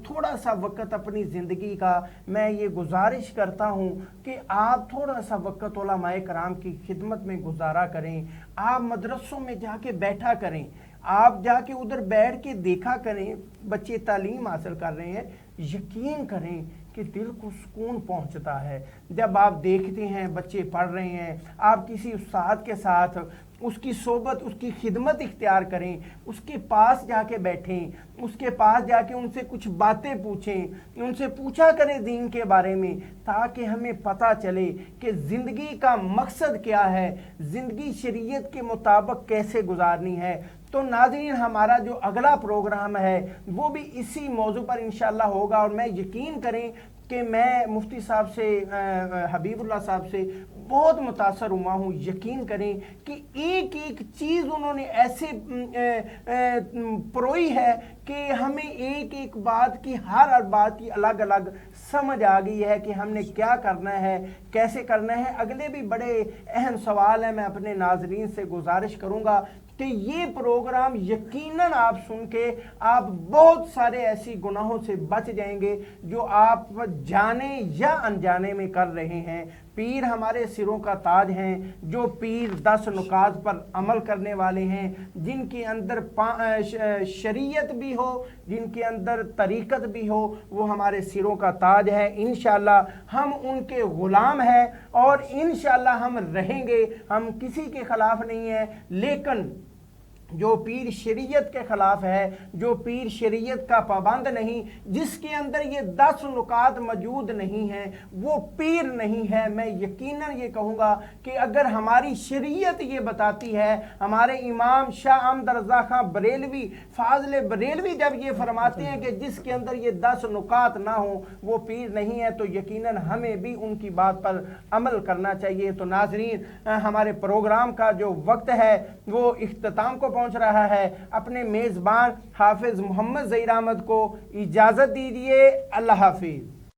تھوڑا سا وقت اپنی زندگی کا، میں یہ گزارش کرتا ہوں کہ آپ تھوڑا سا وقت علماء کرام کی خدمت میں گزارا کریں. آپ مدرسوں میں جا کے بیٹھا کریں، آپ جا کے ادھر بیٹھ کے دیکھا کریں، بچے تعلیم حاصل کر رہے ہیں. یقین کریں کہ دل کو سکون پہنچتا ہے جب آپ دیکھتے ہیں بچے پڑھ رہے ہیں. آپ کسی استاد کے ساتھ اس کی صحبت، اس کی خدمت اختیار کریں، اس کے پاس جا کے بیٹھیں، اس کے پاس جا کے ان سے کچھ باتیں پوچھیں، ان سے پوچھا کریں دین کے بارے میں، تاکہ ہمیں پتہ چلے کہ زندگی کا مقصد کیا ہے، زندگی شریعت کے مطابق کیسے گزارنی ہے. تو ناظرین، ہمارا جو اگلا پروگرام ہے وہ بھی اسی موضوع پر انشاءاللہ ہوگا، اور میں یقین کریں کہ میں مفتی صاحب سے، حبیب اللہ صاحب سے بہت متاثر ہوا ہوں. یقین کریں کہ ایک ایک چیز انہوں نے ایسے پروئی ہے کہ ہمیں ایک ایک بات کی، ہر بات کی الگ الگ سمجھ آ گئی ہے کہ ہم نے کیا کرنا ہے، کیسے کرنا ہے. اگلے بھی بڑے اہم سوال ہیں. میں اپنے ناظرین سے گزارش کروں گا کہ یہ پروگرام یقیناً آپ سن کے آپ بہت سارے ایسی گناہوں سے بچ جائیں گے جو آپ جانے یا انجانے میں کر رہے ہیں. پیر ہمارے سروں کا تاج ہیں، جو پیر 10 نکات پر عمل کرنے والے ہیں، جن کے اندر شریعت بھی ہو، جن کے اندر طریقت بھی ہو، وہ ہمارے سروں کا تاج ہے. انشاءاللہ ہم ان کے غلام ہیں اور انشاءاللہ ہم رہیں گے. ہم کسی کے خلاف نہیں ہیں، لیکن جو پیر شریعت کے خلاف ہے، جو پیر شریعت کا پابند نہیں، جس کے اندر یہ 10 نکات موجود نہیں ہیں، وہ پیر نہیں ہے. میں یقیناً یہ کہوں گا کہ اگر ہماری شریعت یہ بتاتی ہے، ہمارے امام شاہ احمد رضا خان بریلوی، فاضل بریلوی جب یہ فرماتے ہیں کہ جس کے اندر یہ 10 نکات نہ ہوں وہ پیر نہیں ہے، تو یقیناً ہمیں بھی ان کی بات پر عمل کرنا چاہیے. تو ناظرین، ہمارے پروگرام کا جو وقت ہے وہ اختتام کو پہنچ رہا ہے. اپنے میزبان حافظ محمد ظہیر احمد کو اجازت دیجیے. اللہ حافظ.